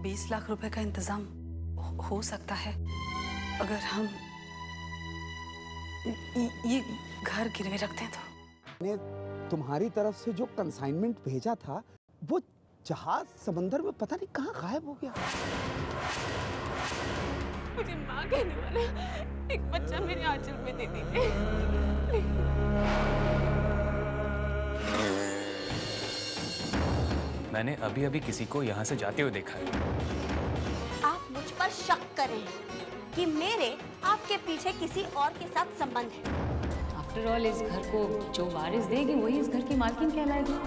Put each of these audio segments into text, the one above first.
20 लाख रुपए का इंतजाम हो सकता है अगर हम ये घर गिरवे रखते हैं तो। ने तुम्हारी तरफ से जो कंसाइनमेंट भेजा था वो जहाज समंदर में पता नहीं कहाँ गायब हो गया। मुझे माँ कहने वाला एक बच्चा मेरे आंचल में दे दीजिए। मैंने अभी अभी किसी को यहाँ से जाते हुए देखा है। आप मुझ पर शक करें कि मेरे आपके पीछे किसी और के साथ संबंध है। आफ्टर ऑल इस घर को जो वारिस देगी वही इस घर की मालकिन कहलाएगी।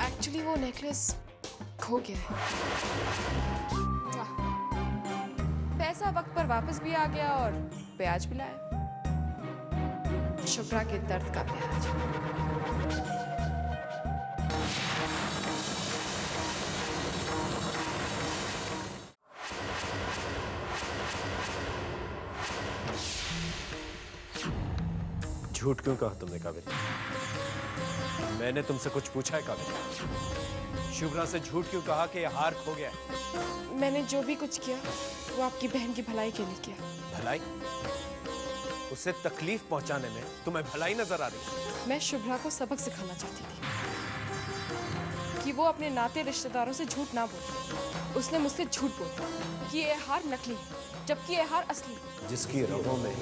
एक्चुअली वो नेकलेस खो गया है। पैसा वक्त पर वापस भी आ गया और ब्याज भी लाया। शुभ्रा के दर्द का ब्याज। झूठ क्यों कहा तुमने कावेरी? मैंने तुमसे कुछ पूछा है कावेरी? शुभ्रा से झूठ क्यों कहा कि यह हार खो गया? मैंने जो भी कुछ किया वो आपकी बहन की भलाई के लिए किया। भलाई? उसे तकलीफ पहुंचाने में तुम्हें भलाई नजर आ रही है? मैं शुभ्रा को सबक सिखाना चाहती थी कि वो अपने नाते रिश्तेदारों से झूठ ना बोले। उसने मुझसे झूठ बोला कि ये हार नकली है जबकि ये हार असली है। जिसकी रगों में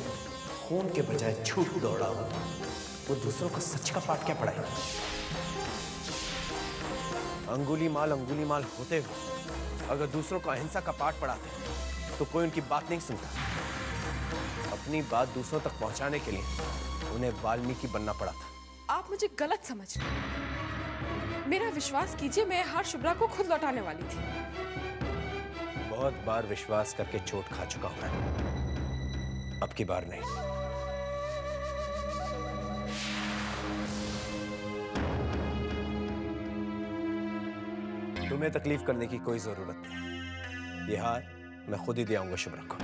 खून के बजाय झूठ दौड़ा हो वो दूसरों को सच का पाठ क्या पढ़ाएगा? अंगुली माल होते हुए अगर दूसरों को अहिंसा का पाठ पढ़ाते तो कोई उनकी बात नहीं सुनता। अपनी बात दूसरों तक पहुंचाने के लिए उन्हें वाल्मीकि बनना पड़ा था। आप मुझे गलत समझ रहे। मेरा विश्वास कीजिए, मैं हार शुभ्रा को खुद लौटाने वाली थी। बहुत बार विश्वास करके चोट खा चुका हूं मैं, अब की बार नहीं। तुम्हें तकलीफ करने की कोई जरूरत नहीं। यह हार मैं खुद ही दे आऊंगा शुभ्रा को।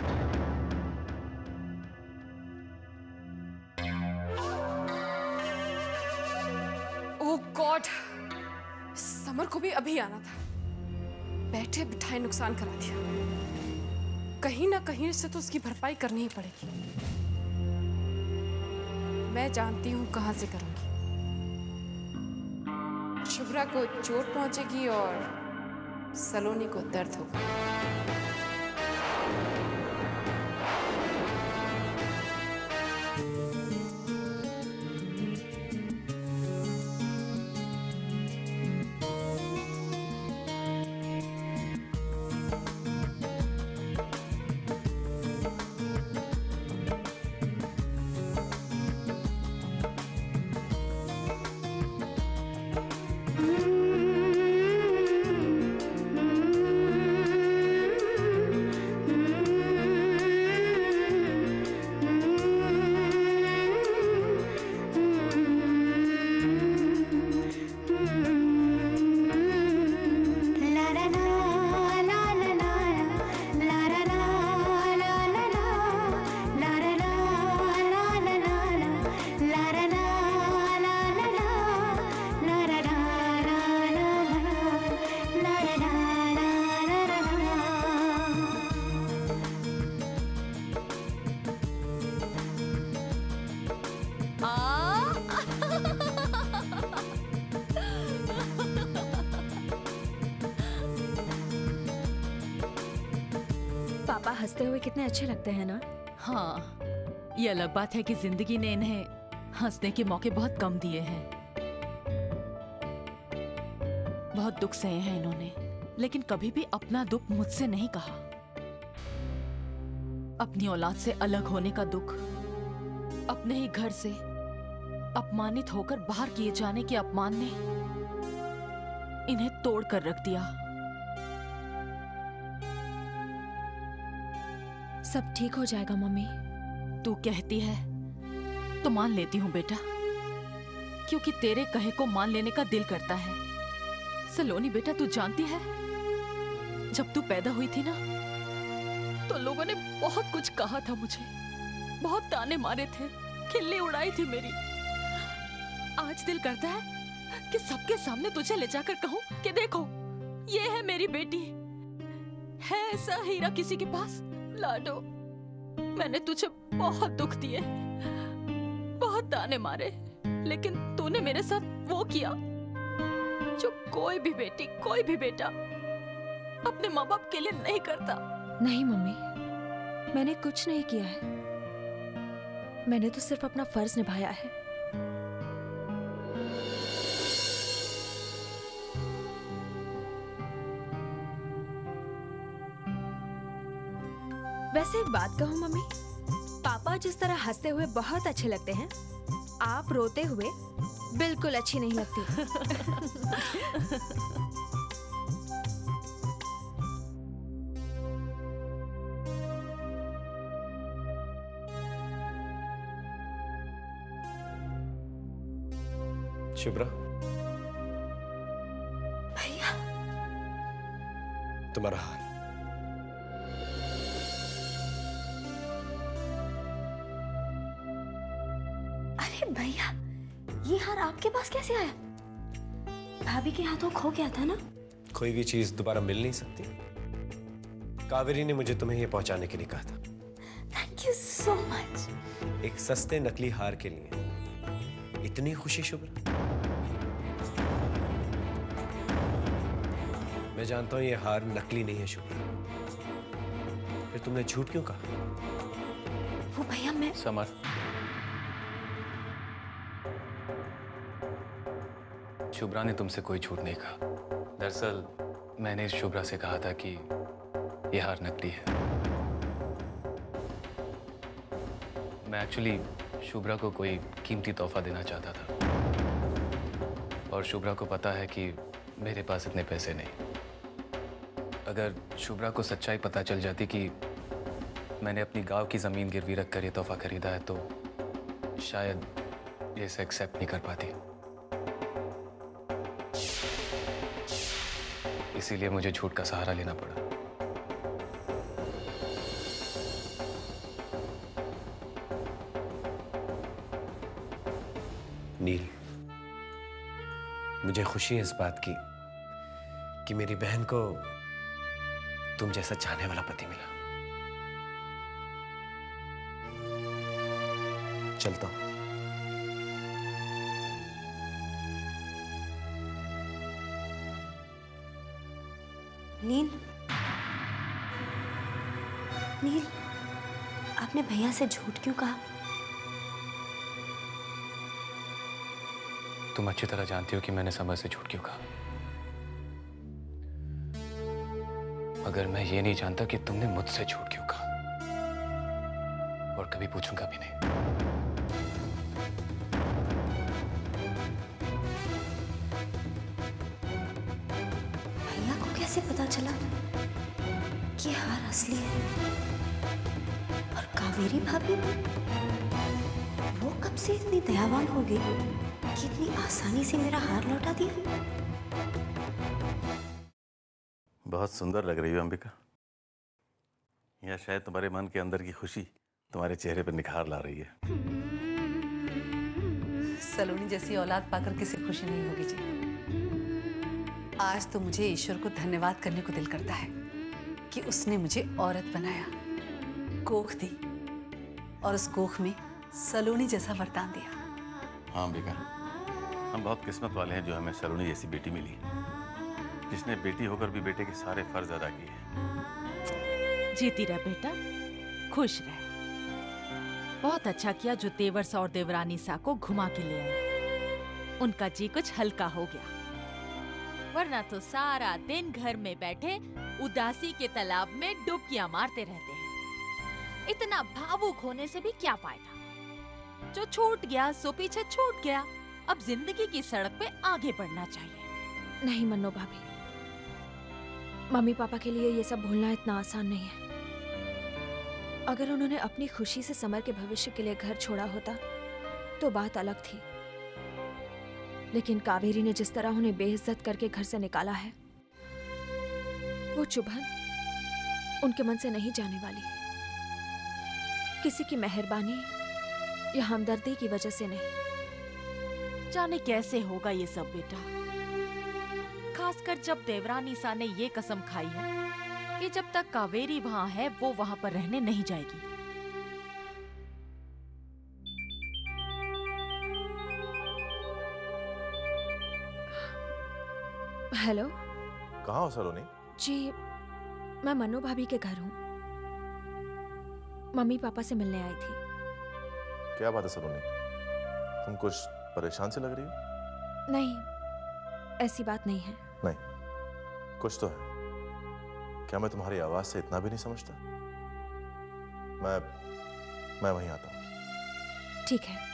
ओह गॉड, समर को भी अभी आना था। बैठे बिठाए नुकसान करा दिया। कहीं ना कहीं से तो उसकी भरपाई करनी ही पड़ेगी। मैं जानती हूं कहां से करूंगी। शुभ्रा को चोट पहुंचेगी और सलोनी को दर्द होगा। पापा हंसते हुए कितने अच्छे लगते हैं ना। हाँ, ये अलग बात है कि जिंदगी ने इन्हें हंसने के मौके बहुत कम दिए हैं। बहुत दुख सहे हैं इन्होंने, लेकिन कभी भी अपना दुख मुझसे नहीं कहा। अपनी औलाद से अलग होने का दुख, अपने ही घर से अपमानित होकर बाहर किए जाने के अपमान ने इन्हें तोड़ कर रख दिया। सब ठीक हो जाएगा मम्मी। तू कहती है तो मान लेती हूँ बेटा, क्योंकि तेरे कहे को मान लेने का दिल करता है। सलोनी बेटा, तू जानती है जब तू पैदा हुई थी ना तो लोगों ने बहुत कुछ कहा था मुझे, बहुत ताने मारे थे, खिल्ली उड़ाई थी मेरी। आज दिल करता है कि सबके सामने तुझे ले जाकर कहूं कि देखो ये है मेरी बेटी। है ऐसा हीरा किसी के पास? लाडो, मैंने तुझे बहुत दुख दिए, बहुत ताने मारे, लेकिन तूने मेरे साथ वो किया जो कोई भी बेटी, कोई भी बेटा अपने माँ बाप के लिए नहीं करता। नहीं मम्मी, मैंने कुछ नहीं किया है। मैंने तो सिर्फ अपना फर्ज निभाया है। वैसे एक बात कहूँ मम्मी, पापा जिस तरह हंसते हुए बहुत अच्छे लगते हैं, आप रोते हुए बिल्कुल अच्छी नहीं लगती। शुभ्रा, भैया, तुम्हारा हार। अरे भैया, ये हार आपके पास कैसे आया? भाभी के हाथों खो गया था ना? कोई भी चीज दोबारा मिल नहीं सकती। कावेरी ने मुझे तुम्हें ये पहुंचाने के लिए कहा था। Thank you so much. एक सस्ते नकली हार के लिए इतनी खुशी शुभ्रा? मैं जानता हूं ये हार नकली नहीं है शुभ्रा, फिर तुमने झूठ क्यों कहा? वो भैया मैं समर, शुभ्रा ने तुमसे कोई झूठ नहीं कहा। दरअसल मैंने शुभ्रा से कहा था कि यह हार नकली है। मैं एक्चुअली शुभ्रा को कोई कीमती तोहफा देना चाहता था, और शुभ्रा को पता है कि मेरे पास इतने पैसे नहीं। अगर शुभ्रा को सच्चाई पता चल जाती कि मैंने अपनी गांव की जमीन गिरवी रखकर ये तोहफा खरीदा है, तो शायद ये इसे एक्सेप्ट नहीं कर पाती। इसीलिए मुझे झूठ का सहारा लेना पड़ा। नील, मुझे खुशी है इस बात की कि मेरी बहन को तुम जैसा चाहने वाला पति मिला। चलता हूं। नील, नील, आपने भैया से झूठ क्यों कहा? तुम अच्छी तरह जानती हो कि मैंने समर से झूठ क्यों कहा। अगर मैं ये नहीं जानता कि तुमने मुझसे झूठ क्यों कहा, और कभी पूछूंगा भी नहीं। भैया को कैसे पता चला कि हार असली है? और कावेरी भाभी, वो कब से इतनी दयावान हो गई कि इतनी आसानी से मेरा हार लौटा दिया? बहुत सुंदर लग रही हो अंबिका। या शायद तुम्हारे मन के अंदर की खुशी तुम्हारे चेहरे पर निखार ला रही है। सलोनी जैसी औलाद पाकर किसी खुशी नहीं होगी जी। आज तो मुझे ईश्वर को धन्यवाद करने को दिल करता है कि उसने मुझे औरत बनाया, कोख दी, और उस कोख में सलोनी जैसा वरदान दिया। हाँ अंबिका, हम बहुत किस्मत वाले हैं जो हमें सलोनी जैसी बेटी मिली, जिसने बेटी होकर भी बेटे के सारे फर्ज अदा किए। जीती रह बेटा, खुश रह। बहुत अच्छा किया जो देवर और देवरानी सा को घुमा के ले आए। उनका जी कुछ हल्का हो गया, वरना तो सारा दिन घर में बैठे उदासी के तालाब में डुबकियां मारते रहते हैं। इतना भावुक होने से भी क्या फायदा? जो छूट गया सो पीछे छूट गया। अब जिंदगी की सड़क पे आगे बढ़ना चाहिए। नहीं मन्नो भाभी, मम्मी पापा के लिए ये सब भूलना इतना आसान नहीं है। अगर उन्होंने अपनी खुशी से समर के भविष्य के लिए घर छोड़ा होता तो बात अलग थी, लेकिन कावेरी ने जिस तरह उन्हें बेइज्जत करके घर से निकाला है, वो चुभन उनके मन से नहीं जाने वाली। किसी की मेहरबानी या हमदर्दी की वजह से नहीं। जाने कैसे होगा ये सब बेटा। खासकर जब देवरानी सा ने ये कसम खाई है कि जब तक कावेरी वहाँ है वो वहाँ पर रहने नहीं जाएगी। हेलो। कहाँ हो सलोनी? जी, मैं मनु भाभी के घर हूँ। मम्मी पापा से मिलने आई थी। क्या बात है सलोनी, तुम कुछ परेशान से लग रही हो? नहीं, ऐसी बात नहीं है। नहीं, कुछ तो है। क्या मैं तुम्हारी आवाज से इतना भी नहीं समझता? मैं वहीं आता हूँ। ठीक है।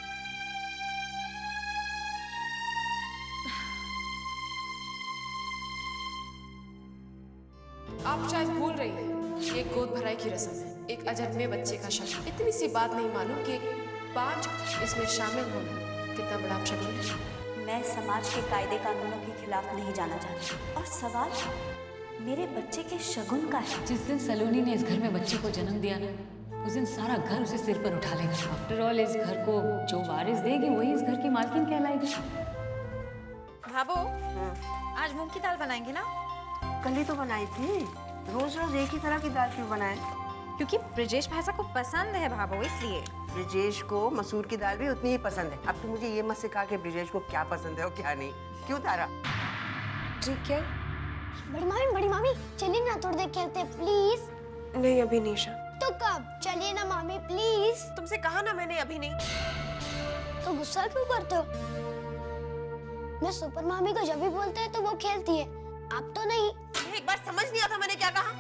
आप शायद भूल रही हैं, ये गोद भराई की रस्म है, एक अजन्मे बच्चे का शगुन। इतनी सी बात नहीं मालूम कि 5 इसमें शामिल होना कितना बड़ा शगुन है। मैं समाज के कायदे कानूनों के खिलाफ नहीं जाना चाहती, और सवाल मेरे बच्चे के शगुन का है। जिस दिन सलोनी ने इस घर में बच्चे को जन्म दिया ना, उस दिन सारा घर उसे सिर पर उठा लेगा। आफ्टर ऑल इस घर को जो वारिस देगी वही इस घर की मालकिन कहलाएगी। भाभो, आज मूंग की दाल बनाएंगे ना? कल ही तो बनाई थी, रोज रोज एक ही तरह की दाल क्यों बनाए? क्योंकि ब्रिजेश भाषा को पसंद है भाभो, इसलिए। ब्रिजेश को मसूर की दाल भी उतनी ही पसंद है। अब तुम मुझे ये मत सिखा कि ब्रिजेश को क्या पसंद है और क्या नहीं। क्यों तारा? ठीक है। बड़ी मामी चलिए ना थोड़ी देर खेलते प्लीज। नहीं अभी निशा। तो कब? चलिए ना मामी प्लीज। तुमसे कहा ना मैंने अभी नहीं। तो गुस्सा क्यों करते हो? मैं सुपर मामी को जब भी बोलते हैं तो वो खेलती है, आप तो नहीं। एक बार समझ नहीं आता मैंने क्या कहा?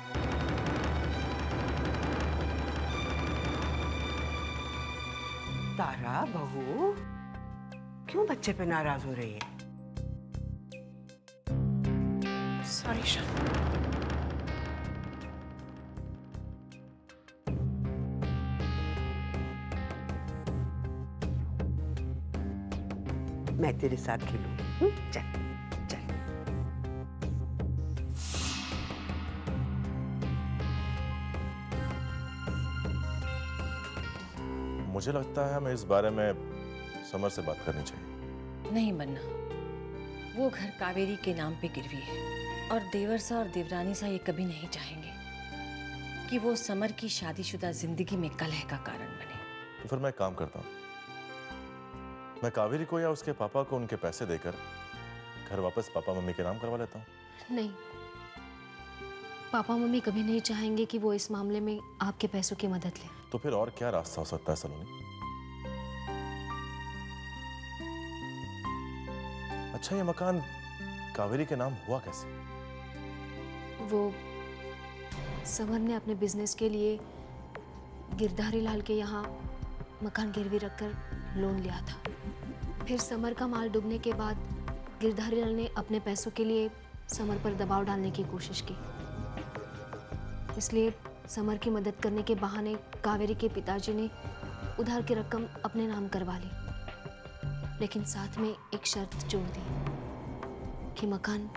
तारा बहू क्यों बच्चे पे नाराज हो रही है? सॉरी शाह। मैं तेरे साथ खेलूं। चल चल। मुझे लगता है हमें इस बारे में समर से बात करनी चाहिए। नहीं बनना, वो घर कावेरी के नाम पे गिरवी है और देवर सा और देवरानी सा ये कभी नहीं चाहेंगे कि वो समर की शादीशुदा जिंदगी में कलह का कारण बने। तो फिर मैं एक काम करता हूँ, मैं कावेरी को या उसके पापा को उनके पैसे देकर घर वापस पापा मम्मी के नाम करवा लेता हूँ। नहीं, पापा मम्मी कभी नहीं चाहेंगे कि वो इस मामले में आपके पैसों की मदद ले। तो फिर और क्या रास्ता हो सकता है सलोनी? अच्छा, ये मकान कावेरी के नाम हुआ कैसे? वो समर ने अपने बिजनेस के लिए गिरधारी लाल के यहाँ मकान गिरवी रखकर लोन लिया था। फिर समर का माल डूबने के बाद गिरधारी लाल ने अपने पैसों के लिए समर पर दबाव डालने की कोशिश की। इसलिए समर की मदद करने के बहाने कावेरी के पिताजी ने उधार की रकम अपने नाम करवा ली, लेकिन साथ में एक शर्त जोड़ दी कि मकान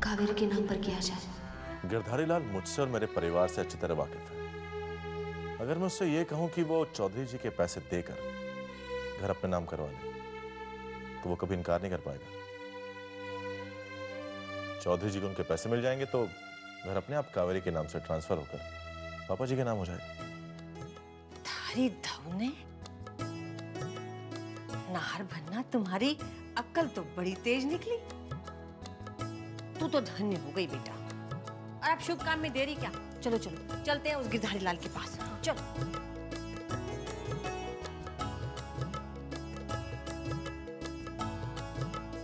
कावेरी के नाम पर किया जाए। गिरधारी लाल मुझसे और मेरे परिवार से अच्छी तरह वाकिफ है। अगर मैं उससे ये कहूं कि वो चौधरी जी के पैसे देकर घर अपने नाम करवा ले, तो वो कभी इनकार नहीं कर पाएगा। चौधरी जी को उनके पैसे मिल जाएंगे तो घर अपने आप कावेरी के नाम से ट्रांसफर होकर पापा जी के नाम हो जाएगा। थारी धौने नाहर भन्ना, तुम्हारी अक्ल तो बड़ी तेज निकली। तू तो धन्य हो गई बेटा। और अब शुभ काम में देरी क्या? चलो चलो चलते हैं उस गिरधारी लाल के पास। चलो।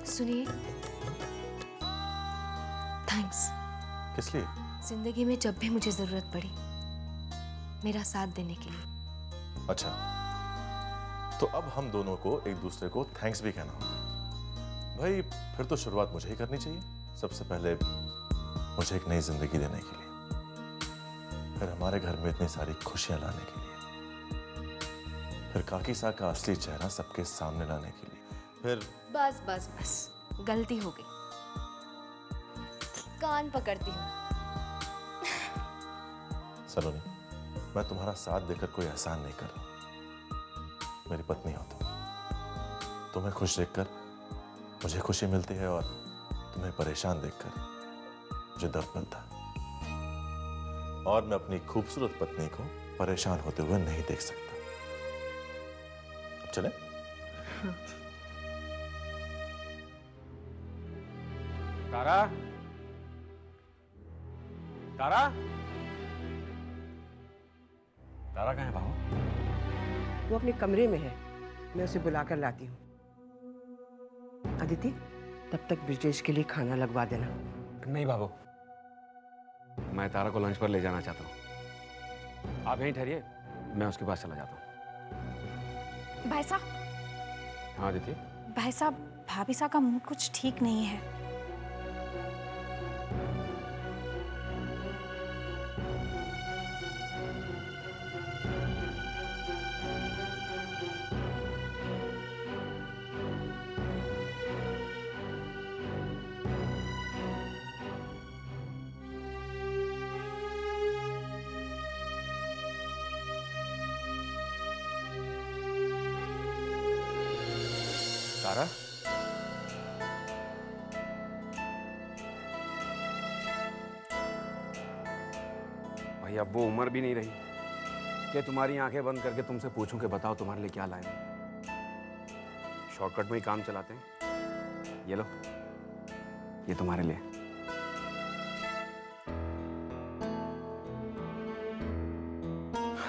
सुनिए, थैंक्स। किस लिए? जिंदगी में जब भी मुझे जरूरत पड़ी मेरा साथ देने के लिए। अच्छा, तो अब हम दोनों को एक दूसरे को थैंक्स भी कहना होगा। भाई फिर तो शुरुआत मुझे ही करनी चाहिए। सबसे पहले मुझे एक नई जिंदगी देने के लिए, फिर हमारे घर में इतनी सारी खुशियां लाने के लिए, फिर काकी सा का असली चेहरा सबके सामने लाने के लिए, फिर बस बस बस, गलती हो गई। कान पकड़ती हूँ। सलोनी, मैं तुम्हारा साथ देकर कोई एहसान नहीं कर रहा। मेरी पत्नी हो तुम। तुम्हें खुश देखकर मुझे खुशी मिलती है और तुम्हें परेशान देखकर मुझे दर्द मिलता है, और मैं अपनी खूबसूरत पत्नी को परेशान होते हुए नहीं देख सकता। अब चले? तारा, तारा, तारा कहाँ है बाबू? वो अपने कमरे में है, मैं उसे बुलाकर लाती हूँ। अदिति, तब तक ब्रिजेश के लिए खाना लगवा देना। नहीं बाबू, मैं तारा को लंच पर ले जाना चाहता हूँ। आप यहीं ठहरिए, मैं उसके पास चला जाता हूँ। भाई साहब। हाँ अदिति। भाई साहब, भाभी साहब का मूड कुछ ठीक नहीं है। तारा, भाई अब वो उम्र भी नहीं रही कि तुम्हारी आंखें बंद करके तुमसे पूछूं कि बताओ तुम्हारे लिए क्या लाए। शॉर्टकट में ही काम चलाते हैं। ये लो, ये तुम्हारे लिए।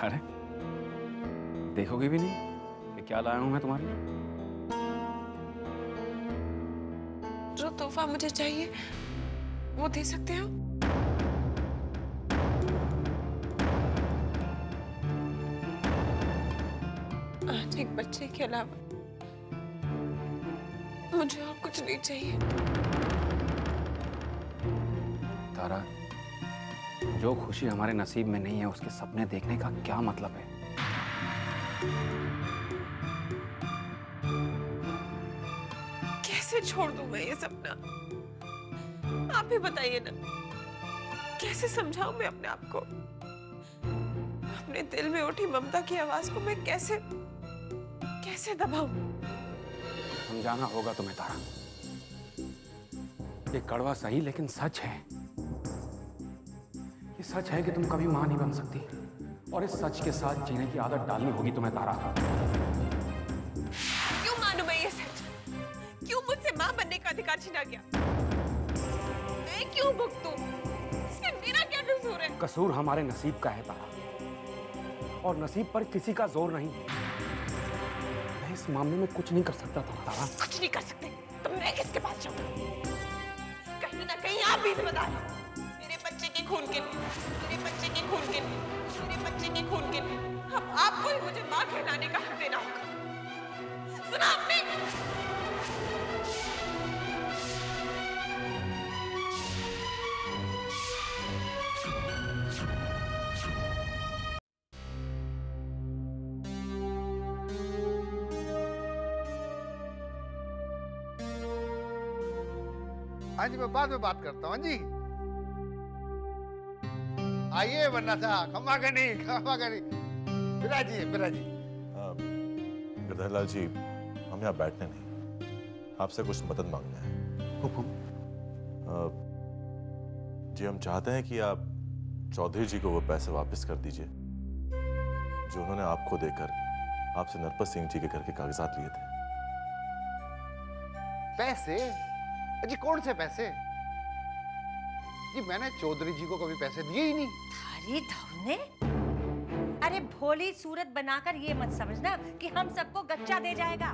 अरे देखोगे भी नहीं कि क्या लाया हूं मैं तुम्हारे लिए। जो तोहफा मुझे चाहिए वो दे सकते हो? आज एक बच्चे के अलावा मुझे और कुछ नहीं चाहिए। तारा, जो खुशी हमारे नसीब में नहीं है उसके सपने देखने का क्या मतलब है? कैसे छोड़ दूं मैं ये सपना? आप ही बताइए ना, कैसे समझाऊं मैं अपने आप को? अपने दिल में उठी ममता की आवाज को मैं कैसे दबाऊं? समझाना होगा तुम्हें तारा। ये कड़वा सही लेकिन सच है। ये सच है कि तुम कभी मां नहीं बन सकती, और इस सच के साथ जीने की आदत डालनी होगी तुम्हें तारा। क्यों मानूं मैं ये सच? क्यों मुझसे मां बनने का अधिकार छीना गया? मैं क्यों भुगतूं? इसमें मेरा क्या कसूर है? कसूर हमारे नसीब का है तारा, और नसीब पर किसी का जोर नहीं। मैं इस मामले में कुछ नहीं कर सकता था तारा। कुछ नहीं कर सकते तो मैं किसके पास जाऊं? कहीं ना कहीं आप भी जिम्मेदार हैं। मेरे बच्चे के खून के लिए, मेरे बच्चे के खून के लिए, मेरे बच्चे के खून के लिए अब आपको ही मुझे मां कहलाने का हक देना होगा। सुना आपने? हाँ जी, मैं बाद में बात करता हूँ। हाँ जी, आइए, वरना था खम्मा का नहीं। बिराजी। गिरधरलाल जी, हम यहाँ बैठने नहीं, आपसे कुछ मदद मांगना है। हुकुम। जी, हम चाहते हैं कि आप चौधरी जी को वो पैसे वापस कर दीजिए जो उन्होंने आपको देकर आपसे नरपत सिंह जी के घर के कागजात लिए थे। पैसे? जी, कौन से पैसे? जी, मैंने चौधरी जी को कभी पैसे दिए ही नहीं। थारी धौने? अरे भोली सूरत बनाकर ये मत समझना कि हम सबको गच्चा दे जाएगा।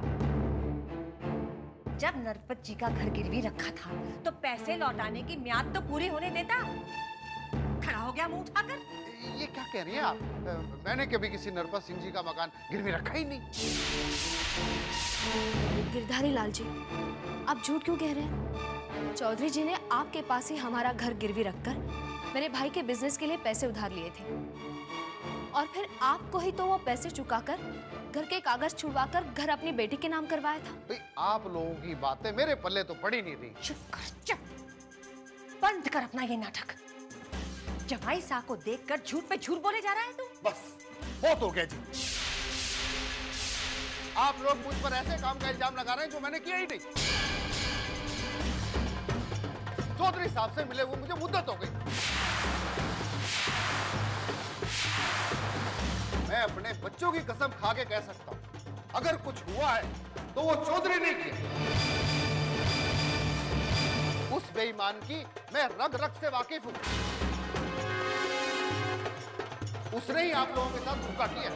जब नरपत जी का घर गिरवी रखा था तो पैसे लौटाने की म्याद तो पूरी होने देता। खड़ा हो गया मुंह उठाकर। ये क्या कह रही हैं आप? मैंने कभी किसी नरपत सिंह जी का मकान गिरवी रखा ही नहीं। गिरधारी लाल जी, आप झूठ क्यों कह रहे हैं? चौधरी जी ने आपके पास ही हमारा घर गिरवी रखकर मेरे भाई के बिजनेस के लिए पैसे उधार लिए थे, और फिर आपको ही तो वो पैसे चुकाकर घर के कागज छुड़वाकर घर अपनी बेटी के नाम करवाया था। भाई, आप लोगों की बातें मेरे पल्ले तो पड़ी नहीं रही। चुप कर, चुप। बंद कर अपना ये नाटक। जमाई साह को देखकर झूठ पे झूठ बोले जा रहा है तू। बस बहुत हो गया जी। आप लोग मुझ पर ऐसे काम का इल्जाम लगा रहे हैं जो मैंने किया ही नहीं। चौधरी साहब से मिले हुए मुझे मुद्दत हो गई। मैं अपने बच्चों की कसम खा के कह सकता हूं, अगर कुछ हुआ है तो वो चौधरी ने किया। उस बेईमान की मैं रग रग से वाकिफ हूं। उसने ही आप लोगों के साथ धोखा किया।